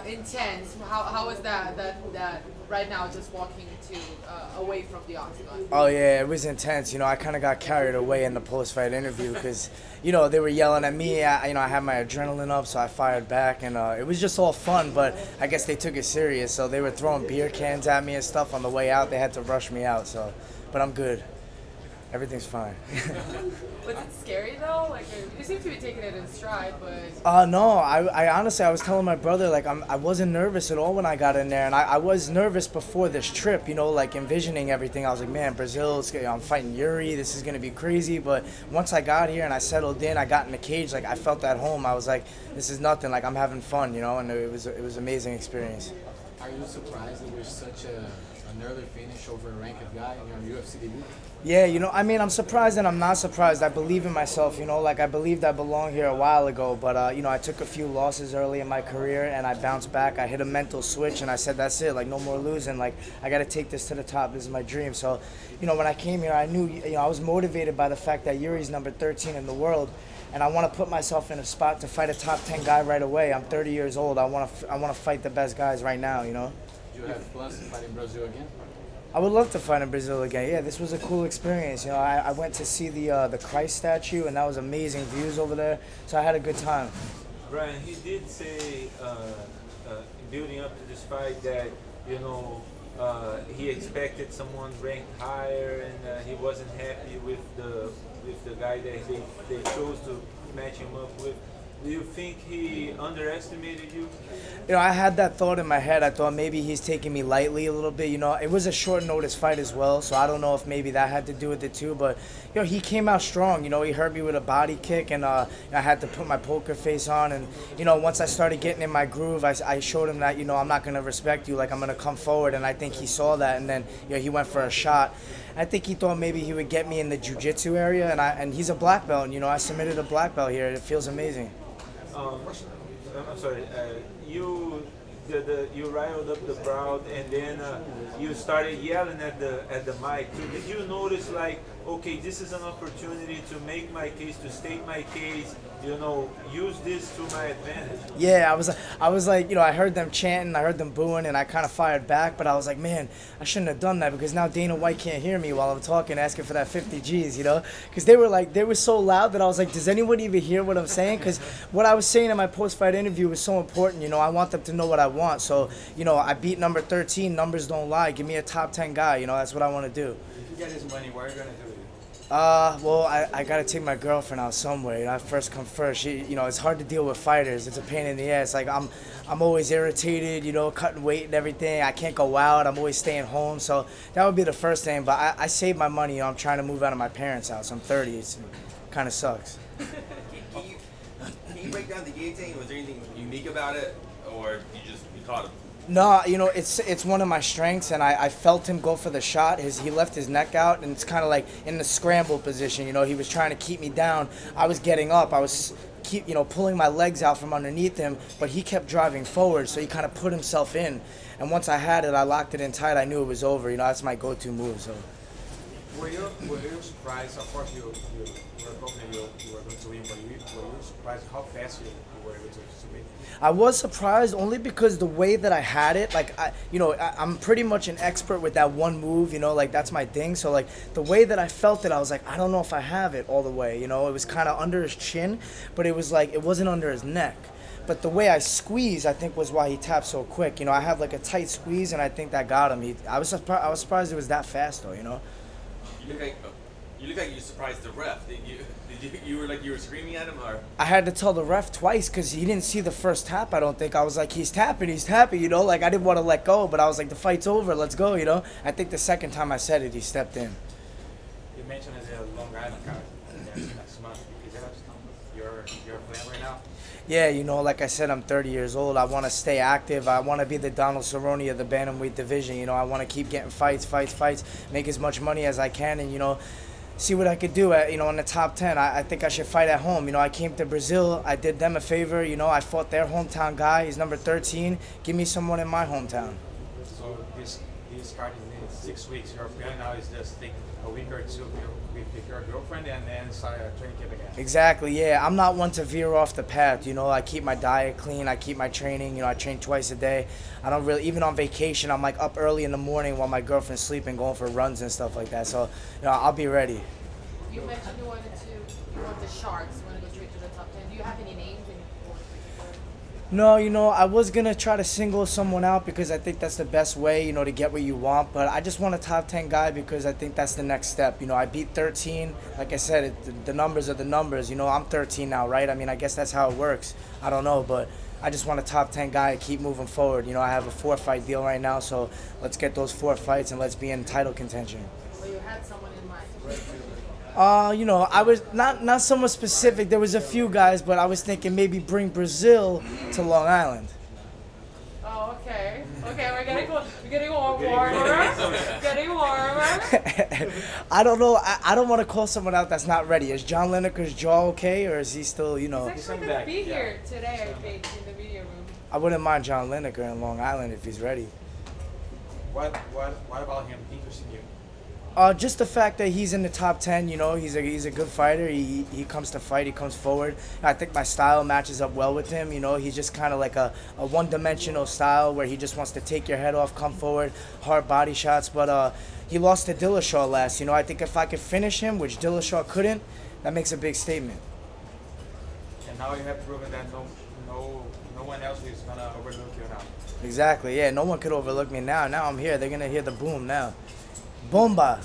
intense. How was that right now, just walking to away from the octagon? Oh yeah, it was intense. I kind of got carried away in the post-fight interview because, they were yelling at me. I had my adrenaline up, so I fired back, and it was just all fun. But I guess they took it serious, so they were throwing beer cans at me and stuff on the way out. They had to rush me out. But I'm good. Everything's fine. Was it scary though? Like you seem to be taking it in stride, but. No, I honestly, I was telling my brother, like, I wasn't nervous at all when I got in there, and I was nervous before this trip, like envisioning everything. I was like, man, Brazil, I'm fighting Iuri, this is gonna be crazy. But once I got here and I settled in, I got in the cage, like I felt at home. I was like, this is nothing, like I'm having fun, and it was an amazing experience. Are you surprised that you're such an early finish over a ranked guy in your UFC debut? Yeah, I'm surprised and I'm not surprised. I believe in myself, like I believed I belonged here a while ago, but, I took a few losses early in my career and I bounced back. I hit a mental switch and I said, that's it, like no more losing. Like I got to take this to the top. This is my dream. So, when I came here, I knew, I was motivated by the fact that Iuri's number 13 in the world. And I want to put myself in a spot to fight a top 10 guy right away. I'm 30 years old. I want to fight the best guys right now, Do you have plans to fight in Brazil again? I would love to fight in Brazil again. Yeah, this was a cool experience. I went to see the Christ statue, and that was amazing views over there. So I had a good time. Brian, he did say, building up to this fight, that he expected someone ranked higher, and he wasn't happy with the guy that they chose to match him up with. Do you think he underestimated you? I had that thought in my head. I thought maybe he's taking me lightly a little bit. It was a short notice fight as well, so I don't know if maybe that had to do with it too. But, he came out strong. He hurt me with a body kick, and I had to put my poker face on. And, once I started getting in my groove, I showed him that, I'm not going to respect you. Like, I'm going to come forward. And I think he saw that, and then, he went for a shot. I think he thought maybe he would get me in the jiu-jitsu area, and he's a black belt. And, I submitted a black belt here. It feels amazing. I'm sorry. You riled up the crowd, and then you started yelling at the mic. So did you notice, like, okay, this is an opportunity to make my case, to state my case, use this to my advantage? Yeah, I was like, I heard them chanting, I heard them booing, and I kind of fired back. But I was like, man, I shouldn't have done that, because now Dana White can't hear me while I'm talking, asking for that 50 G's, because they were so loud that I was like, does anyone even hear what I'm saying? Because what I was saying in my post-fight interview was so important. I want them to know what I want. So, I beat number 13. Numbers don't lie. Give me a top 10 guy. That's what I want to do. If you get this money, what are you gonna do? Well, I gotta take my girlfriend out somewhere. First come first. It's hard to deal with fighters. It's a pain in the ass. Like I'm always irritated. Cutting weight and everything. I can't go out. I'm always staying home. So that would be the first thing. But I save my money. I'm trying to move out of my parents' house. I'm 30. It kind of sucks. Can you break down the guillotine? Was there anything unique about it, or you caught him? No, it's one of my strengths, and I felt him go for the shot. He left his neck out, and it's kind of like in the scramble position. He was trying to keep me down. I was getting up. I was pulling my legs out from underneath him, but he kept driving forward, so he kind of put himself in. And once I had it, I locked it in tight. I knew it was over. That's my go-to move. So. Were you surprised? Of course, you were confident you were going to win, but were you surprised how fast you were able to win? I was surprised only because the way that I had it, like I'm pretty much an expert with that one move, like that's my thing. So like the way that I felt it, I was like, I don't know if I have it all the way. It was kind of under his chin, but it was like it wasn't under his neck. But the way I squeezed, I think, was why he tapped so quick. I have like a tight squeeze, and I think that got him. I was surprised it was that fast, though. You look like you surprised the ref. You were screaming at him, or? I had to tell the ref twice because he didn't see the first tap. I don't think. I was like, he's tapping. Like I didn't want to let go, but I was like, the fight's over. Let's go. I think the second time I said it, he stepped in. You mentioned as a Long Island card next month. Is that your plan right now? Yeah, like I said, I'm 30 years old. I want to stay active. I want to be the Donald Cerrone of the bantamweight division. I want to keep getting fights, make as much money as I can, and, see what I could do at, in the top 10. I think I should fight at home. I came to Brazil. I did them a favor. I fought their hometown guy. He's number 13. Give me someone in my hometown. So this he's starting in 6 weeks. Your plan now is just take a week or two with your girlfriend and then start a training camp again. Exactly, yeah. I'm not one to veer off the path. You know, I keep my diet clean. I keep my training. You know, I train twice a day. I don't really, even on vacation, I'm like up early in the morning while my girlfriend's sleeping, going for runs and stuff like that. So, you know, I'll be ready. You mentioned you want the Sharks. You want to go straight to the top 10. Do you have any names? No, you know, I was going to try to single someone out because I think that's the best way, you know, to get what you want. But I just want a top 10 guy because I think that's the next step. You know, I beat 13. Like I said, the numbers are the numbers. You know, I'm 13 now, right? I mean, I guess that's how it works. I don't know, but I just want a top 10 guy to keep moving forward. You know, I have a 4-fight deal right now, so let's get those 4 fights and let's be in title contention. Well, you had someone in mind. You know, I was not someone specific. There was a few guys, but I was thinking maybe bring Brazil to Long Island. Oh, okay. Okay, we're getting warmer. Getting warmer. I don't know. I don't want to call someone out that's not ready. Is John Lineker's jaw okay, or is he still, you know? He's actually going to be here today, I think, in the media room. I wouldn't mind John Lineker in Long Island if he's ready. What about him interesting you? Just the fact that he's in the top 10, you know, he's a good fighter. He comes to fight, he comes forward. I think my style matches up well with him. You know, he's just kind of like a one-dimensional style where he just wants to take your head off, come forward, hard body shots. But he lost to Dillashaw last. You know, I think if I could finish him, which Dillashaw couldn't, that makes a big statement. And now you have proven that no one else is gonna overlook you now. Exactly. Yeah, no one could overlook me now. Now I'm here. They're gonna hear the boom now. Bomba.